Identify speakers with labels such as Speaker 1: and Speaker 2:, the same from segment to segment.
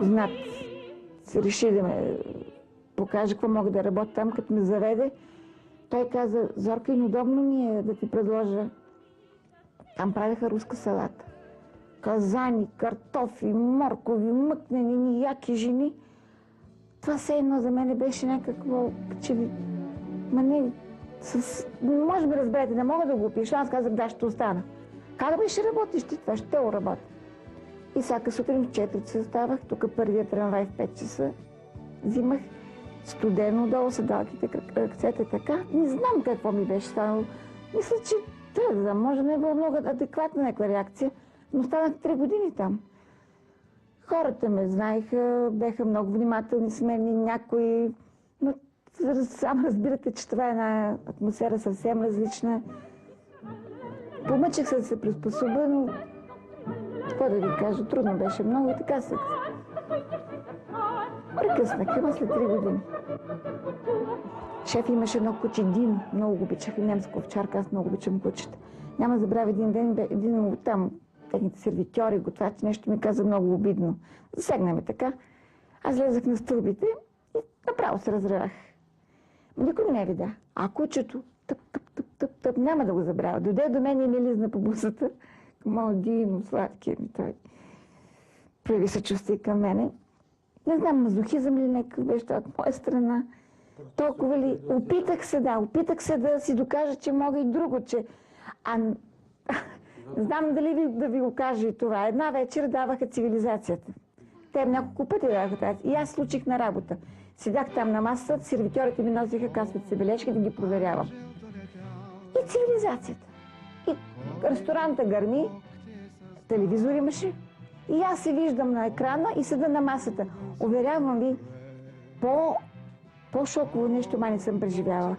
Speaker 1: Знат се реши да ме покаже какво мога да работя там, като ме заведе. Той каза: Зорка, неудобно ми е да ти предложа. Там правиха руска салата. Казани, картофи, моркови, мъкнени, яки жени. Това все едно за мен беше някакво, че ви... Ма не, може би разберете, не мога да го опиша. Аз казах: да, ще остана. Как бе ще работиш ти това? Ще го работя. И всяка сутрин в 4 часа ставах, тук първият трамвай в 5 часа. Взимах студено, долу седалките, ръцете така. Не знам какво ми беше станало. Мисля, че трябва да може не е било много адекватна някаква реакция, но станах 3 години там. Хората ме знаеха, бяха много внимателни с мен, някои... Но сам разбирате, че това е една атмосфера съвсем различна. Помъчих се да се приспособя, но... Какво да ви кажа, трудно беше много и така се... Прекъснах, ама след 3 години. Шеф имаше едно куче Дин, много го обичах, и немска овчарка, аз много обичам кучета. Няма да забравя един ден, един там, техните сервитьори, готвачи, нещо ми каза много обидно. Засегна ме така. Аз влезах на стълбите и направо се разревах. Никой не видя. А кучето, тъп, няма да го забравя. Дойде до мен и ми лизна по бусата. Мал Дино, сладкия ми той. Прояви съчувствие към мене. Не знам, мазохизъм ли някакъв беше от моя страна. Толкова ли... Опитах се да си докажа, че мога и друго, че... Не знам дали да ви го кажа и това. Една вечер даваха цивилизацията. Те няколко пъти даваха тази. И аз случих на работа. Седях там на масата, сервитьорите ми носиха касовите бележки да ги проверявам. И цивилизацията. И ресторанта гърми, телевизор имаше. И аз се виждам на екрана и седа на масата. Уверявам ви, по-шоково нещо май не съм преживяла.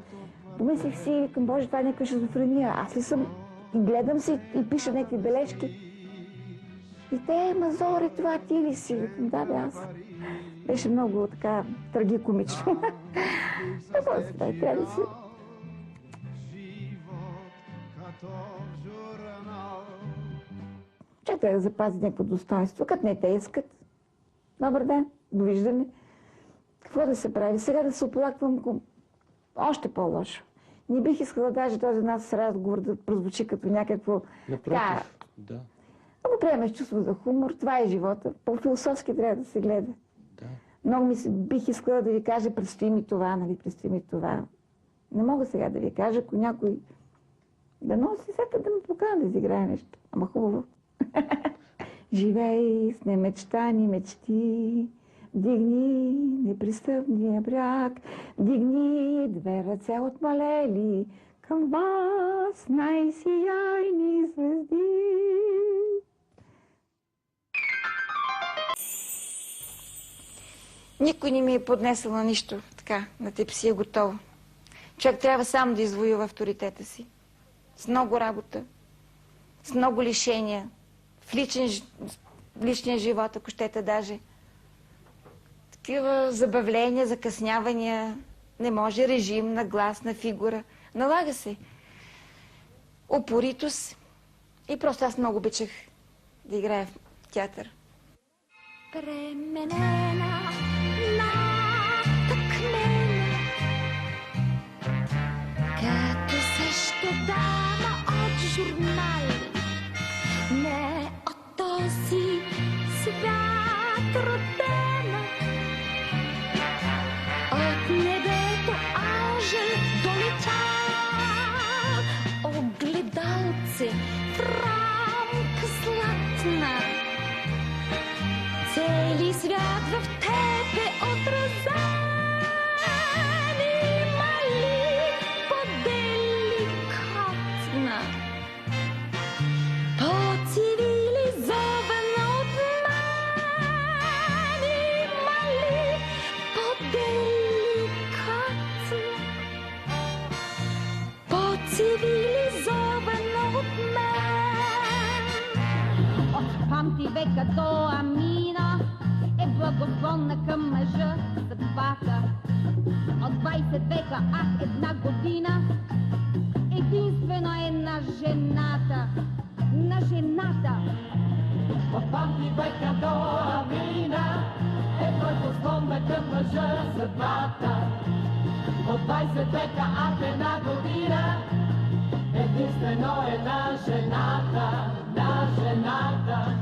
Speaker 1: Помислих си и викам: Боже, това е някаква шизофрения. Аз ли съм? И гледам си и пиша някакви бележки. И те: Мазоре, това ти ли си? Викам: да, бе, аз. Беше много така трагикомично. Какво се прави? Трябва да си... Че трябва да запази някакво достоинство, като не те искат. Добър ден, довиждане. Какво да се прави? Сега да се оплаквам още по-лошо. Не бих искала даже този нас разговор да прозвучи като някакво...
Speaker 2: Напротив, да.
Speaker 1: Да го приемеш чувство за хумор, това е живота. По-философски трябва да се гледа.
Speaker 2: Да.
Speaker 1: Много бих искала да ви кажа: предстои ми това, нали, предстои ми това. Не мога сега да ви кажа, ако някой да носи сета да ме покана да изиграе нещо. Ама хубаво. Живей с немечтани мечти, дигни непристъпния бряг, дигни 2 ръце отмалели към вас, най-сияйни звезди. Никой не ми е поднесъл на нищо така, на теб си е готово. Човек трябва сам да извоюва авторитета си. С много работа, с много лишения, в личния живот, ако щете даже. Такива забавления, закъснявания, не може, режим на глас, на фигура. Налага се. Упоритост. И просто аз много обичах да играя в театър.
Speaker 3: Пременена, натъкнена, като също дама от журнали, не от този свят родена. От небето ангел долетя, огледалце в рамка златна. Цели свят в тебе отразен, има ли по-деликатна, по-цивилизована от мен? Има ли по-деликатна, по-цивилизована от мен? От памти века до Амина е благосклонна към мъжа съдбата. От 20 века, една година, единствено е на жената. На жената. От памти века до Амина
Speaker 2: мъжа съдбата. От 20 века Атена домира, единствено е на жената, на жената.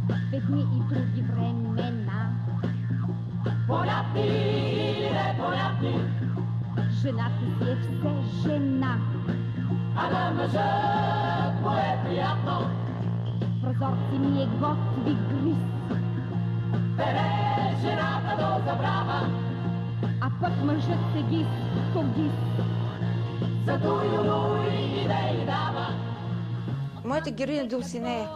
Speaker 3: В едни и други времена
Speaker 2: Понятни или непонятни,
Speaker 3: жената си е все жена.
Speaker 2: а на мъжа му е приятно.
Speaker 3: Прозорци ми е готви гриз,
Speaker 2: Бере жената до забрава,
Speaker 3: а пък мъжът се гис, когис.
Speaker 2: за дуй идеи дава.
Speaker 1: Моята героиня Дулсинея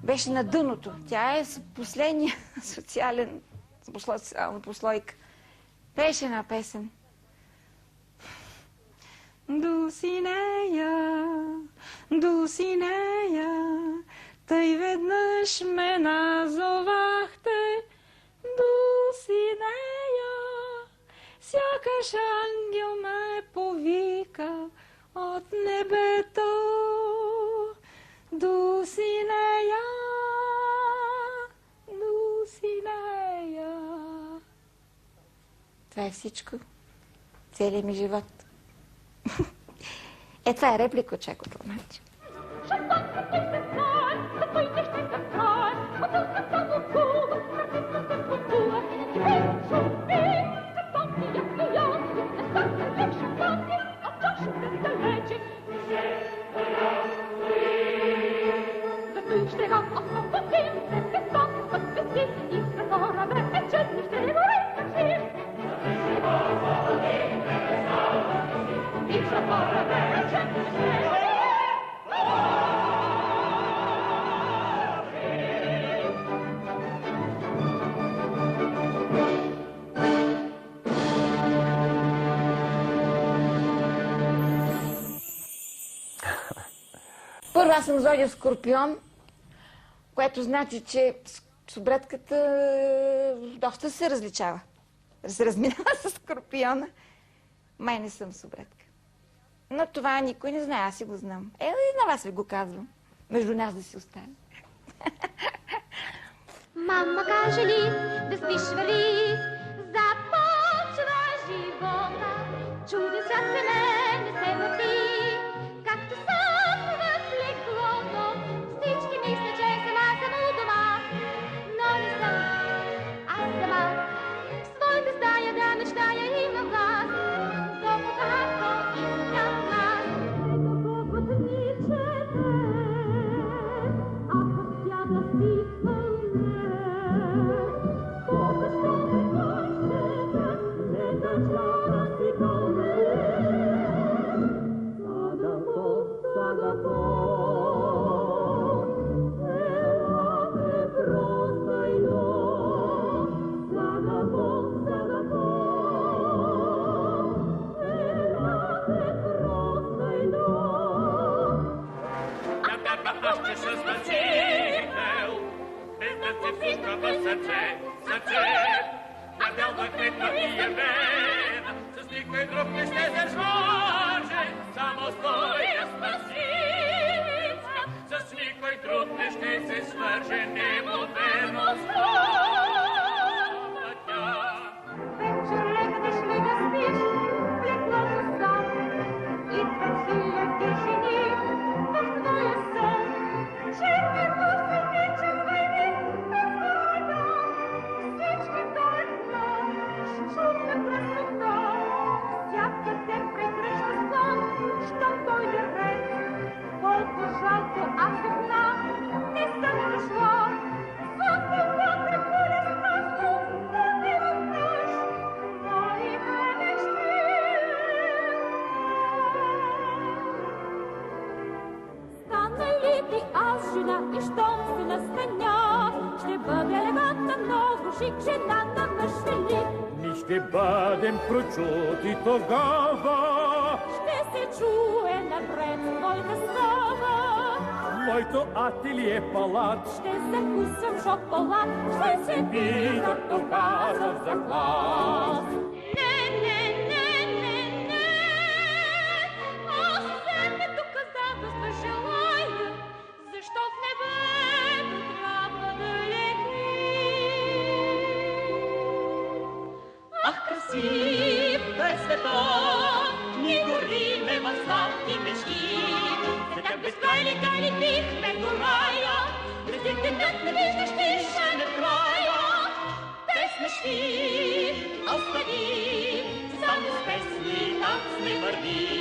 Speaker 1: беше на дъното. Тя е с последния социален послойка. Пеше една песен. Дулсинея, Дулсинея, тъй веднъж ме назовахте. Дулсинея, сякаш ангел ме повика от небето. Дулсинея, Дулсинея. Това е всичко. Целият ми живот. Е, това е реплика от Чако Пълначев. Първо, аз съм зодия Скорпион, което значи, че субретката доста се различава. Се разминава с Скорпиона. Май не съм субретка. Но това никой не знае, аз си го знам. И на вас ви го казвам. Между нас да си остане.
Speaker 3: Мама, каже ли да спиш, вали, започва живота. Чудо свят се не се върти, както сън в леглото. Всички мисля, че сама съм у дома, но не съм. Аз сама в своята стая да мечтая имам глас, докато аз искам нас. Ето колко дни чете, а пък тя да си
Speaker 4: ще бъдем прочути тогава.
Speaker 3: Ще се чуе напред твоята слава.
Speaker 4: Моето ателие палат.
Speaker 3: Ще закусвам шоколад. Ще се
Speaker 4: питат доказвам за клас.
Speaker 3: Не, не, не, не, не. Аз вземе доказателства желая, защо в небето трябва да лети.
Speaker 5: си през света, ни гориме в сладки мечти. За тях безкрайни тайни бихме до рая, през интернет не виждаш тиша на края. Без мечти остави, само с песни так сме върви.